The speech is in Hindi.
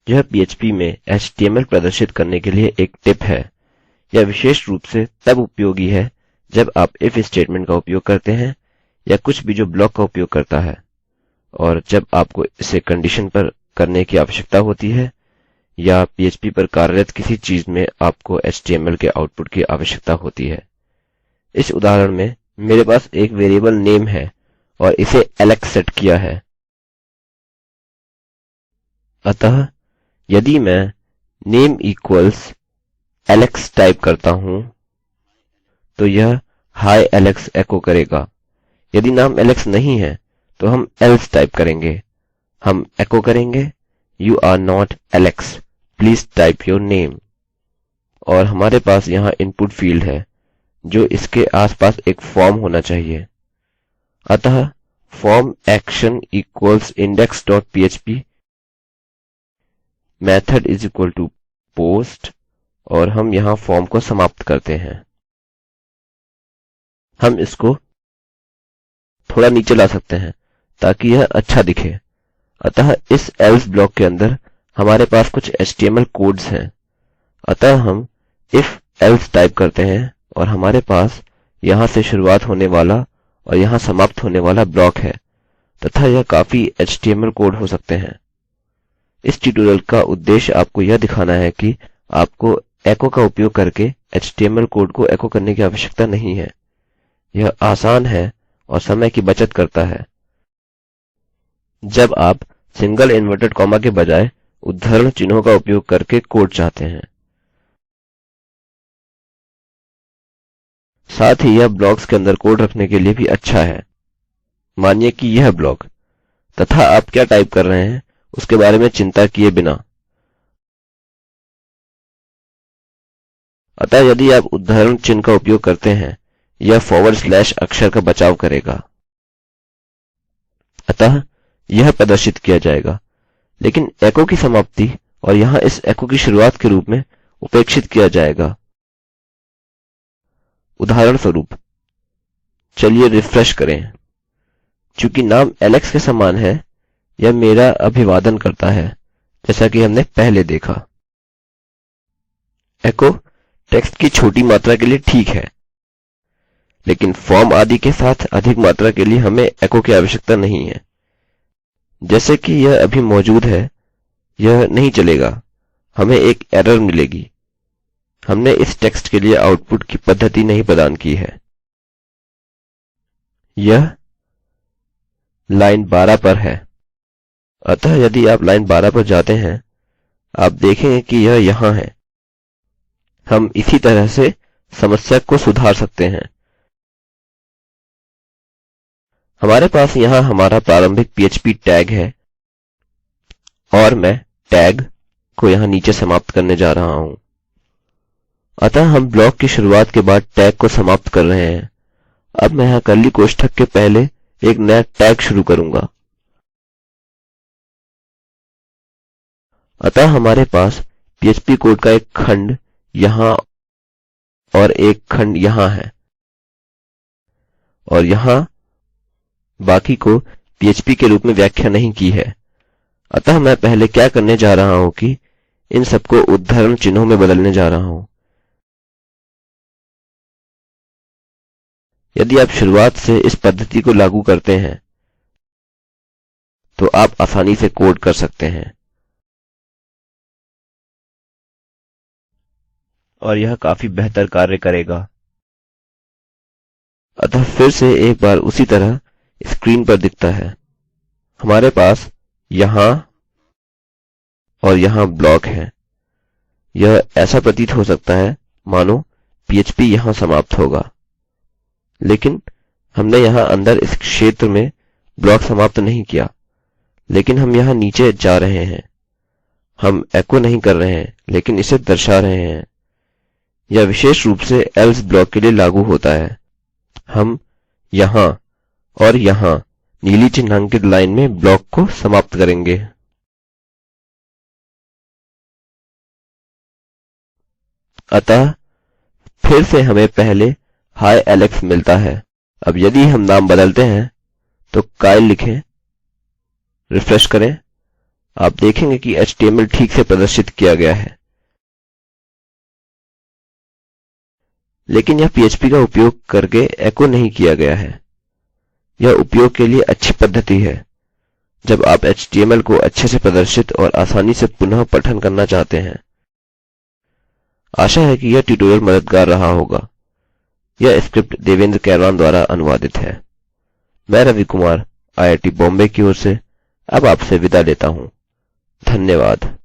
यह PHP में HTML प्रदर्शित करने के लिए एक टिप है। यह विशेष रूप से तब उपयोगी है जब आप if स्टेटमेंट का उपयोग करते हैं या कुछ भी जो ब्लॉक का उपयोग करता है, और जब आपको इसे कंडीशन पर करने की आवश्यकता होती है या PHP पर कार्यरत किसी चीज़ में आपको HTML के आउटपुट की आवश्यकता होती है। इस उदाहरण में मेरे पास एक वेरिएबल नेम है और इसे Alex सेट किया है। अतः यदि मैं name equals Alex टाइप करता हूँ तो यह Hi Alex एको करेगा। यदि नाम Alex नहीं है तो हम else टाइप करेंगे। हम एको करेंगे You are not Alex, please type your name। और हमारे पास यहाँ इनपुट फील्ड है जो इसके आसपास एक फॉर्म होना चाहिए। अतः form action equals index.php method is equal to post और हम यहाँ फॉर्म को समाप्त करते हैं। हम इसको थोड़ा नीचे ला सकते हैं ताकि यह अच्छा दिखे। अतः इस else ब्लॉक के अंदर हमारे पास कुछ HTML कोड्स हैं। अतः हम if else टाइप करते हैं और हमारे पास यहाँ से शुरुआत होने वाला और यहाँ समाप्त होने वाला ब्लॉक है तथा यह काफी HTML कोड हो सकते हैं। इस ट्यूटोरियल का उद्देश्य आपको यह दिखाना है कि आपको एको का उपयोग करके HTML कोड को एको करने की आवश्यकता नहीं है। यह आसान है और समय की बचत करता है जब आप सिंगल इन्वर्टेड कॉमा के बजाय उद्धरण चिन्हों का उपयोग करके कोड चाहते हैं। साथ ही यह ब्लॉक्स के अंदर कोड रखने के लिए भी अच्छा है। मानिए कि यह ब्लॉक तथा आप क्या टाइप कर रहे हैं उसके बारे में चिंता किए बिना। अतः यदि आप उद्धरण चिन्ह का उपयोग करते हैं यह / अक्षर का बचाव करेगा। अतः यह प्रदर्शित किया जाएगा, लेकिन एको की समाप्ति और यहाँ इस एको की शुरुआत के रूप में उपेक्षित किया जाएगा। उदाहरणस्वरूप चलिए रिफ्रेश करें। चूंकि नाम Alex के समान है यह मेरा अभिवादन करता है जैसा कि हमने पहले देखा। एको टेक्स्ट की छोटी मात्रा के लिए ठीक है, लेकिन फॉर्म आदि के साथ अधिक मात्रा के लिए हमें एको की आवश्यकता नहीं है। जैसे कि यह अभी मौजूद है यह नहीं चलेगा, हमें एक एरर मिलेगी। हमने इस टेक्स्ट के लिए आउटपुट की पद्धति नहीं प्रदान की है। यह लाइन 12 पर है। अतः यदि आप लाइन 12 पर जाते हैं आप देखेंगे कि यह यहाँ है। हम इसी तरह से समस्या को सुधार सकते हैं। हमारे पास यहाँ हमारा प्रारंभिक PHP टैग है और मैं टैग को यहाँ नीचे समाप्त करने जा रहा हूँ। अतः हम ब्लॉक की शुरुआत के बाद टैग को समाप्त कर रहे हैं। अब मैं यहाँ कर्ली कोष्ठक के पहले एक नया टैग शुरू करूँगा। अतः हमारे पास PHP कोड का एक खंड यहाँ और एक खंड यहाँ है और यहाँ बाकी को PHP के रूप में व्याख्या नहीं की है। अतः मैं पहले क्या करने जा रहा हूँ कि इन सबको उद्धरण चिन्हों में बदलने जा रहा हूँ। यदि आप शुरुआत से इस पद्धति को लागू करते हैं तो आप आसानी से कोड कर सकते हैं और यह काफी बेहतर कार्य करेगा। अतः फिर से एक बार उसी तरह स्क्रीन पर दिखता है। हमारे पास यहाँ और यहाँ ब्लॉक है। यह ऐसा प्रतीत हो सकता है मानो PHP यहाँ समाप्त होगा, लेकिन हमने यहाँ अंदर इस क्षेत्र में ब्लॉक समाप्त नहीं किया। लेकिन हम यहाँ नीचे जा रहे हैं। हम एको नहीं कर रहे हैं लेकिन इसे दर्शा रहे हैं। यह विशेष रूप से else ब्लॉक के लिए लागू होता है। हम यहाँ और यहाँ नीली चिन्हांकित लाइन में ब्लॉक को समाप्त करेंगे। अतः फिर से हमें पहले Hi Alex मिलता है। अब यदि हम नाम बदलते हैं तो काइल लिखें, रिफ्रेश करें आप देखेंगे कि HTML ठीक से प्रदर्शित किया गया है। लेकिन यह PHP का उपयोग करके एको नहीं किया गया है। यह उपयोग के लिए अच्छी पद्धति है जब आप HTML को अच्छे से प्रदर्शित और आसानी से पुनः पठन करना चाहते हैं। आशा है कि यह ट्यूटोरियल मददगार रहा होगा। यह स्क्रिप्ट देवेंद्र कैरवान द्वारा अनुवादित है। मैं रवि कुमार IIT बॉम्बे की ओर से अब आपसे विदा लेता हूँ। धन्यवाद।